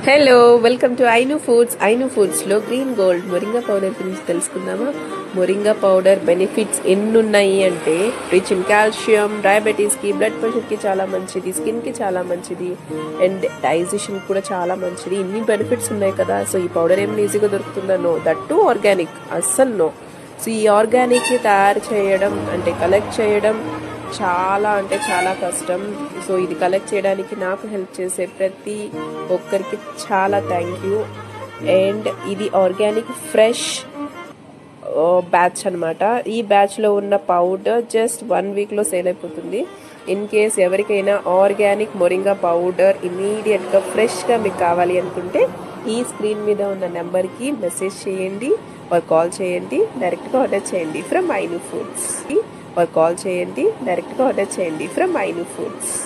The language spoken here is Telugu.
హలో వెల్కమ్ టు ఐను ఫుడ్స్ లో గ్రీన్ గోల్డ్ మొరింగా పౌడర్ గురించి తెలుసుకుందామా. మొరింగా పౌడర్ బెనిఫిట్స్ ఎన్ని ఉన్నాయి అంటే రిచ్ ఇన్ కాల్షియం, డయాబెటీస్ కి, బ్లడ్ ప్రెషర్ కి చాలా మంచిది, స్కిన్ కి చాలా మంచిది, అండ్ డైజెషన్ కూడా చాలా మంచిది. ఇన్ని బెనిఫిట్స్ ఉన్నాయి కదా. సో ఈ పౌడర్ ఏమైనా ఈజీగా దొరుకుతుందా? నో. దట్ టు ఆర్గానిక్, అస్సలు నో. సో ఈ ఆర్గానిక్ ని తయారు చేయడం అంటే కలెక్ట్ చేయడం చాలా కష్టం. సో ఇది కలెక్ట్ చేయడానికి నాకు హెల్ప్ చేసే ప్రతి ఒక్కరికి చాలా థ్యాంక్ యూ. అండ్ ఇది ఆర్గానిక్ ఫ్రెష్ బ్యాచ్ అనమాట. ఈ బ్యాచ్ లో ఉన్న పౌడర్ జస్ట్ 1 week లో సేల్ అయిపోతుంది. ఇన్ కేస్ ఎవరికైనా ఆర్గానిక్ మొరింగా పౌడర్ ఇమీడియట్ గా ఫ్రెష్ గా మీకు కావాలి అనుకుంటే ఈ స్క్రీన్ మీద ఉన్న నెంబర్ కి మెసేజ్ చేయండి or కాల్ చేయండి, డైరెక్ట్ గా ఆర్డర్ చేయండి ఫ్రమ్ ఐను ఫుడ్స్.